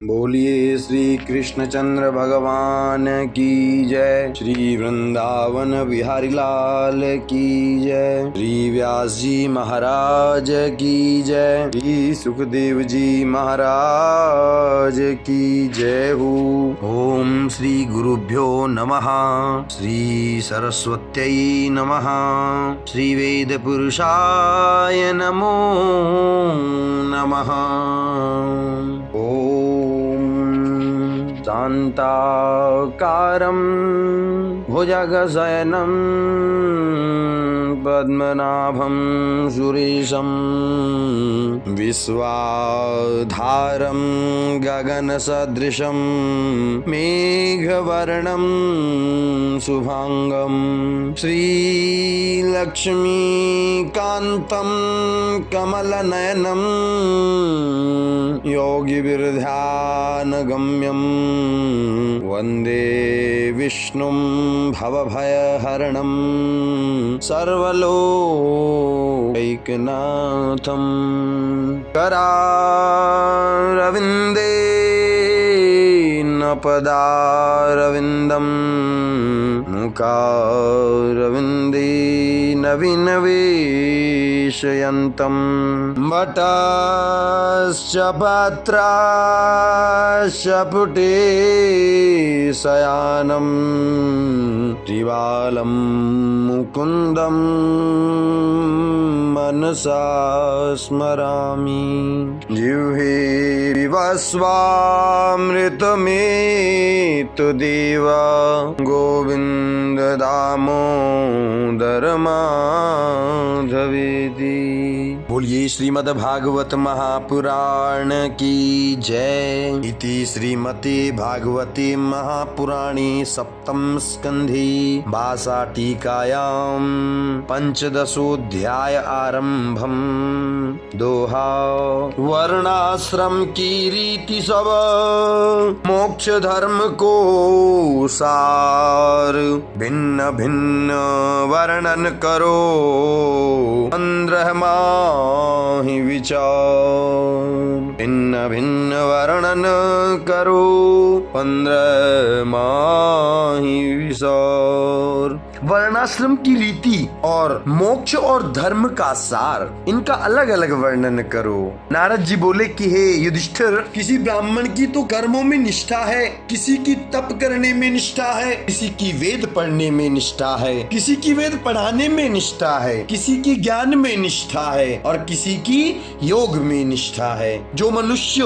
बोलिए श्री कृष्णचंद्र भगवान की जय। श्री वृंदावन बिहारी लाल की जय। श्री व्यास जी महाराज की जय। श्री सुखदेव जी महाराज की जय हो। ओम श्री गुरुभ्यो नमः। श्री सरस्वत्यै नमः। श्री वेद पुरुषाय नमो नमः। शान्ताकारं भुजगशयनं पद्मनाभं सुरेशं विश्वाधारं गगनसदृशं मेघवर्णं शुभांगं श्रीलक्ष्मीकान्तं कमलनयनं योगिभिर्ध्यानगम्यं वन्दे विष्णुं भवभयहरणं सर्वलोकैकनाथं। करारविन्दे पदारविन्दं मुखारविन्दे नवीनवेशयन्तं वटश्च पत्राश्च पुटे शयानं त्रिबालं मुकुन्दं मनसा स्मरामि। जिह्वे विवस्वामृतमेतु देव गोविन्द दामोदर माधवेति। बोलिए श्रीमद् भागवत महापुराण की जय। इति श्रीमते भागवते महापुराणे सप्तम स्कन्धे भासाटीकायां पंचदशोऽध्याय आरम्भम्। दोहा वर्णाश्रम की रीति सब मोक्ष धर्म को सार भिन्न भिन्न वर्णन करो 15 माहि विचार। भिन्न भिन्न वर्णन करो 15 माहि विचार। वर्णाश्रम की रीति और मोक्ष और धर्म का सार, इनका अलग अलग वर्णन करो। नारद जी बोले कि हे युधिष्ठिर, किसी ब्राह्मण की तो कर्मों में निष्ठा है, किसी की तप करने में निष्ठा है, किसी की वेद पढ़ने में निष्ठा है, किसी की वेद पढ़ाने में निष्ठा है, किसी की ज्ञान में निष्ठा है और किसी की योग में निष्ठा है। जो मनुष्य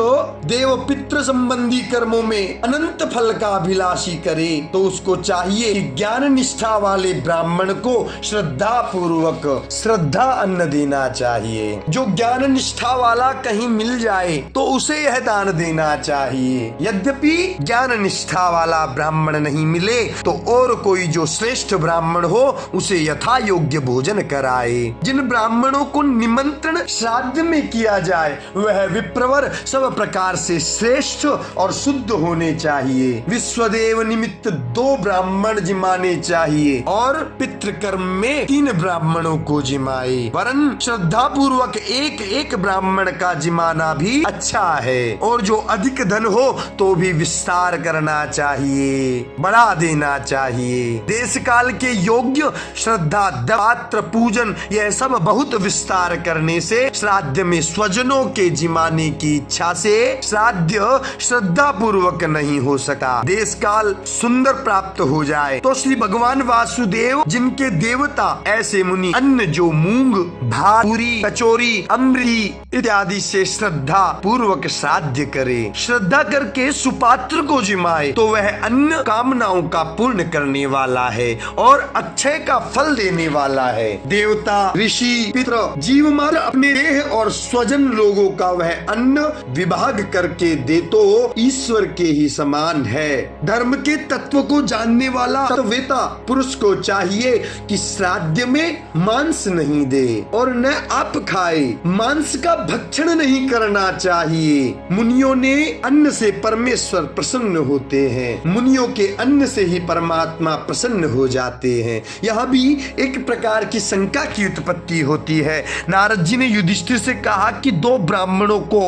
देव पितृ संबंधी कर्मों में अनंत फल का अभिलाषी करे तो उसको चाहिए कि ज्ञान निष्ठा वाले ब्राह्मण को श्रद्धा पूर्वक श्रद्धा अन्न देना चाहिए। जो ज्ञान निष्ठा वाला कहीं मिल जाए तो उसे यह दान देना चाहिए। यद्यपि ज्ञान निष्ठा वाला ब्राह्मण नहीं मिले तो और कोई जो श्रेष्ठ ब्राह्मण हो उसे यथा योग्य भोजन कराए। जिन ब्राह्मणों को निमंत्रण श्राद्ध में किया जाए वह विप्रवर सब प्रकार से श्रेष्ठ और शुद्ध होने चाहिए। विश्वदेव निमित्त 2 ब्राह्मण जिमाने चाहिए और पितृकर्म में 3 ब्राह्मणों को जिमाए। वरन श्रद्धा पूर्वक एक एक ब्राह्मण का जिमाना भी अच्छा है। और जो अधिक धन हो तो भी विस्तार करना चाहिए, बढ़ा देना चाहिए। देश काल के योग्य श्रद्धा पात्र पूजन यह सब बहुत विस्तार करने से श्राद्ध में स्वजनों के जिमाने की इच्छा से श्राद्ध श्रद्धा पूर्वक नहीं हो सका। देश काल सुंदर प्राप्त हो जाए तो श्री भगवान वासुदेव जिनके देवता ऐसे मुनि अन्न जो मूंग भात पूरी कचौरी अमृति इत्यादि से श्रद्धा पूर्वक श्राद्ध करे। श्रद्धा करके सुपात्र को जिमाए तो वह अन्न कामनाओं का पूर्ण करने वाला है और अक्षय का फल देने वाला है। देवता ऋषि पितृ जीव मात्र अपने देह और स्वजन लोगों का वह अन्न विभाग करके दे तो ईश्वर के ही समान है। धर्म के तत्व को जानने वाला तत्ववेता पुरुष को को चाहिए कि श्राद्ध में मांस नहीं दे और न आप खाए, मांस का भक्षण नहीं करना चाहिए। मुनियों ने अन्न से परमेश्वर प्रसन्न होते हैं, मुनियों के अन्न से ही परमात्मा प्रसन्न हो जाते हैं। यह भी एक प्रकार की शंका की उत्पत्ति होती है। नारद जी ने युधिष्ठिर से कहा कि 2 ब्राह्मणों को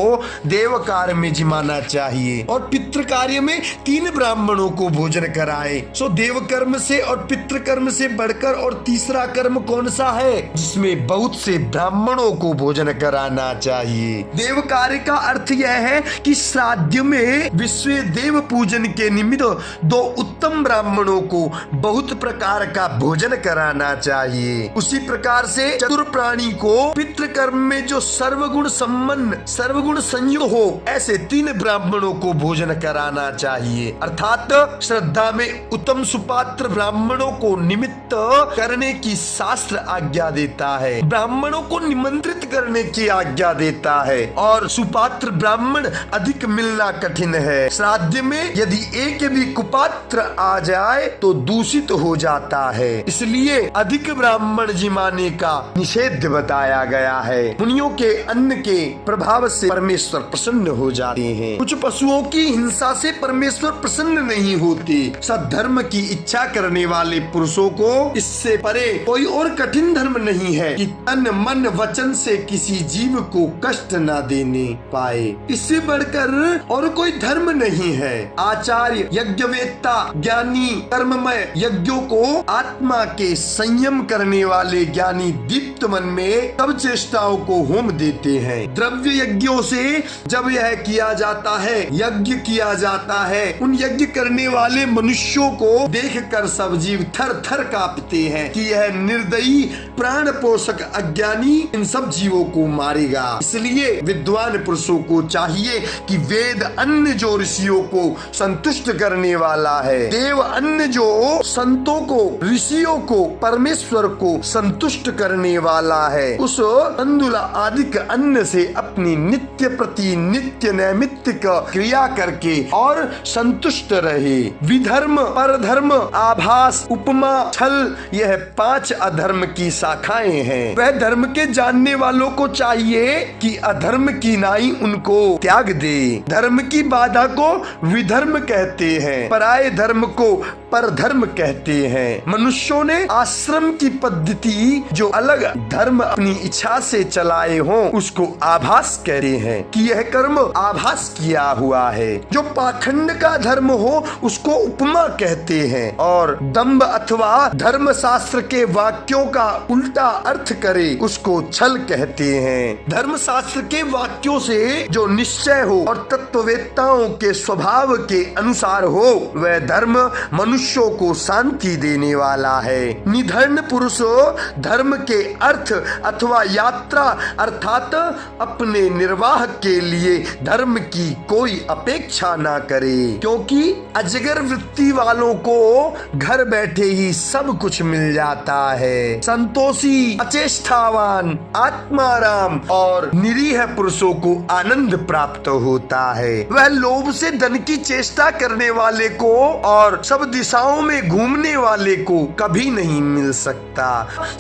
देव कार्य में जिमाना चाहिए और पितृ कार्य में 3 ब्राह्मणों को भोजन कराए। सो देव कर्म से और पितृ कर्म से बढ़कर और तीसरा कर्म कौन सा है जिसमें बहुत से ब्राह्मणों को भोजन कराना चाहिए। देव कार्य का अर्थ यह है कि श्राद्ध में विश्व देव पूजन के निमित्त 2 उत्तम ब्राह्मणों को बहुत प्रकार का भोजन कराना चाहिए। उसी प्रकार से चतुर प्राणी को पितृ कर्म में जो सर्वगुण संपन्न सर्वगुण संयुक्त हो ऐसे 3 ब्राह्मणों को भोजन कराना चाहिए। अर्थात श्रद्धा में उत्तम सुपात्र ब्राह्मणों को निमित्त करने की शास्त्र आज्ञा देता है, ब्राह्मणों को निमंत्रित करने की आज्ञा देता है और सुपात्र ब्राह्मण अधिक मिलना कठिन है। श्राद्ध में यदि एक भी कुपात्र आ जाए तो दूषित हो जाता है, इसलिए अधिक ब्राह्मण जिमाने का निषेध बताया गया है। मुनियों के अन्न के प्रभाव से परमेश्वर प्रसन्न हो जाते हैं। कुछ पशुओं की हिंसा से परमेश्वर प्रसन्न नहीं होते। सद्धर्म की इच्छा करने वाले पुरुषों को इससे परे कोई और कठिन धर्म नहीं है कि तन मन वचन से किसी जीव को कष्ट न देने पाए। इससे बढ़कर और कोई धर्म नहीं है। आचार्य, यज्ञवेत्ता, ज्ञानी कर्ममय यज्ञों को आत्मा के संयम करने वाले ज्ञानी दीप्त मन में सब चेष्टाओं को होम देते हैं। द्रव्य यज्ञों से जब यह किया जाता है, यज्ञ किया जाता है, उन यज्ञ करने वाले मनुष्यों को देखकर सब जीव थर थर कांपते हैं कि यह निर्दयी प्राण पोषक अज्ञानी इन सब जीवों को मारेगा। इसलिए विद्वान पुरुषों को चाहिए कि वेद अन्न जो ऋषियों को संतुष्ट करने वाला है, देव अन्न जो संतों को, ऋषियों को, परमेश्वर को संतुष्ट करने वाला है, उस तंदुला आदिक अन्न से अपनी नित्य प्रति नित्य नैमित्तिक क्रिया करके और संतुष्ट रहे। विधर्म, परधर्म, आभास, उपमा, छल, यह 5 अधर्म की शाखाएं हैं। वह धर्म के जानने वालों को चाहिए कि अधर्म की नाई उनको त्याग दे। धर्म की बाधा को विधर्म कहते हैं, पराये धर्म को परधर्म कहते हैं। मनुष्यों ने आश्रम की पद्धति जो अलग धर्म अपनी इच्छा से चलाए हों उसको आभास कहते हैं कि यह कर्म आभास किया हुआ है। जो पाखंड का धर्म हो उसको उपमा कहते हैं और दंभ अथवा धर्म शास्त्र के वाक्यों का उल्टा अर्थ करे उसको छल कहते हैं। धर्म शास्त्र के वाक्यों से जो निश्चय हो और तत्ववेत्ताओं के स्वभाव के अनुसार हो वह धर्म मनुष्यों को शांति देने वाला है। निधन पुरुष धर्म के अर्थ अथवा यात्रा अर्थात अपने निर्वाह के लिए धर्म की कोई अपेक्षा ना करे, क्योंकि अजगर वृत्ति वालों को घर बैठे ही सब कुछ मिल जाता है। संतोषी, अचेष्टावान, आत्माराम और निरीह पुरुषों को आनंद प्राप्त होता है। वह लोभ से धन की चेष्टा करने वाले को और सब दिशाओं में घूमने वाले को कभी नहीं मिल सकता।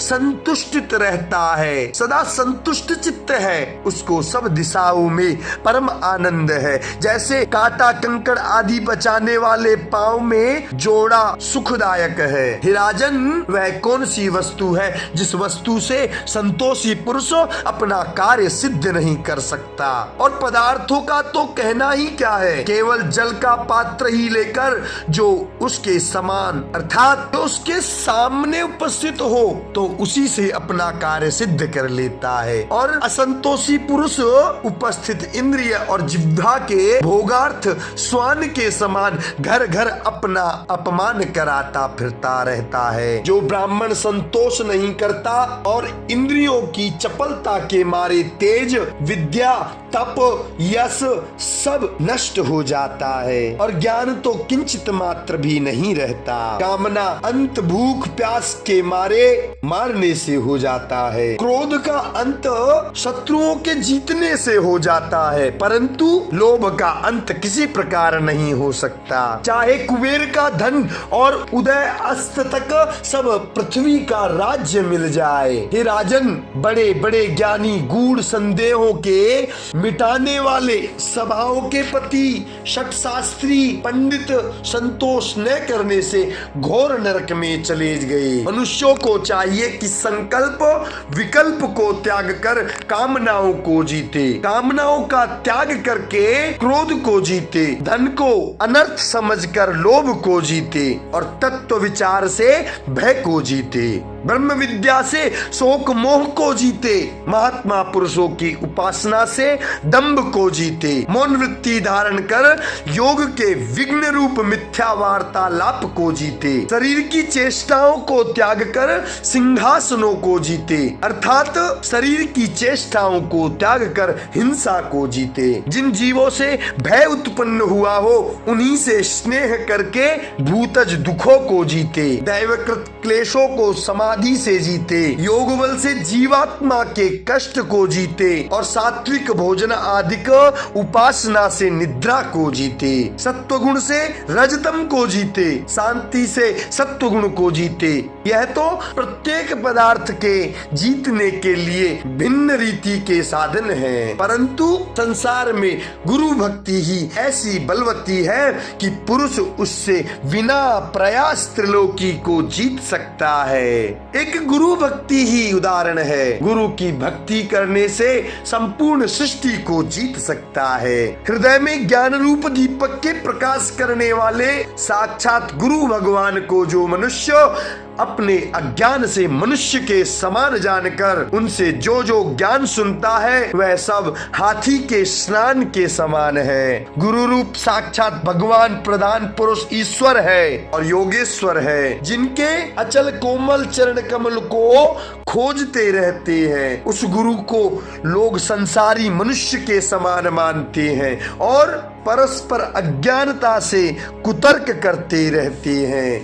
संतुष्टित रहता है, सदा संतुष्ट चित्त है, उसको सब दिशाओं में परम आनंद है। जैसे कांटा कंकड़ आदि बचाने वाले पांव में जोड़ा सुखदायक है। हे राजन, वह कौन सी वस्तु है जिस वस्तु से संतोषी पुरुष अपना कार्य सिद्ध नहीं कर सकता। और पदार्थों का तो कहना ही क्या है, केवल जल का पात्र ही लेकर जो उसके समान अर्थात तो उसके सामने उपस्थित हो तो उसी से अपना कार्य सिद्ध कर लेता है। और असंतोषी पुरुष उपस्थित इंद्रिय और जिह्वा के भोगार्थ स्वान के समान घर घर अपना अपमान कराता फिरता रहता है। जो ब्राह्मण संतोष नहीं करता और इंद्रियों की चपलता के मारे तेज, विद्या, तप, यश सब नष्ट हो जाता है और ज्ञान तो किंचित मात्र भी नहीं रहता। कामना अंत भूख प्यास के मारे मारने से हो जाता है। क्रोध का अंत शत्रुओं के जीतने से हो जाता है, परंतु लोभ का अंत किसी प्रकार नहीं हो सकता। चाहे कुबेर का धन और उदय अस्त तक सब पृथ्वी का राज्य मिल जाए। हे राजन, बड़े बड़े ज्ञानी गूढ़ संदेहों के मिटाने वाले, सभाओं के पति, षट शास्त्री पंडित संतोष न करने से घोर नरक में चले गए। मनुष्यों को चाहिए कि संकल्प विकल्प को त्याग कर कामनाओं को जीते, कामनाओं का त्याग करके क्रोध को जीते, धन को अनर्थ समझकर लोभ को जीते और तत्व विचार से भय को जीते, ब्रह्म विद्या से शोक मोह को जीते, महात्मा पुरुषों की उपासना से दंभ को जीते, मौन वृत्ति धारण कर योग के विघ्न रूप मिथ्या वार्तालाप को जीते, शरीर की चेष्टाओं को त्याग कर सिंहासनों को जीते, अर्थात शरीर की चेष्टाओं को त्याग कर हिंसा को जीते। जिन जीवों से भय उत्पन्न हुआ हो उन्हीं से स्नेह करके भूतज दुखों को जीते, दैवकृत क्लेशों को समाधि से जीते, योग बल से जीवात्मा के कष्ट को जीते और सात्विक भोजन आदिक उपासना से निद्रा को जीते, सत्वगुण से रजतम को जीते, शांति से सत्वगुण को जीते। यह तो प्रत्येक पदार्थ के जीतने के लिए भिन्न रीति के साधन हैं, परंतु संसार में गुरु भक्ति ही ऐसी बलवती है कि पुरुष उससे बिना प्रयास त्रिलोकी को जीत सकता है। एक गुरु भक्ति ही उदाहरण है। गुरु की भक्ति करने से संपूर्ण सृष्टि को जीत सकता है। हृदय में ज्ञान रूप दीपक के प्रकाश करने वाले साक्षात गुरु भगवान को जो मनुष्य अपने अज्ञान से मनुष्य के समान जानकर उनसे जो जो ज्ञान सुनता है वह सब हाथी के स्नान के समान है। गुरु रूप साक्षात भगवान प्रधान पुरुष ईश्वर है और योगेश्वर है, जिनके अचल कोमल चरण कमल को खोजते रहते हैं। उस गुरु को लोग संसारी मनुष्य के समान मानते हैं और परस्पर अज्ञानता से कुतर्क करते रहते हैं।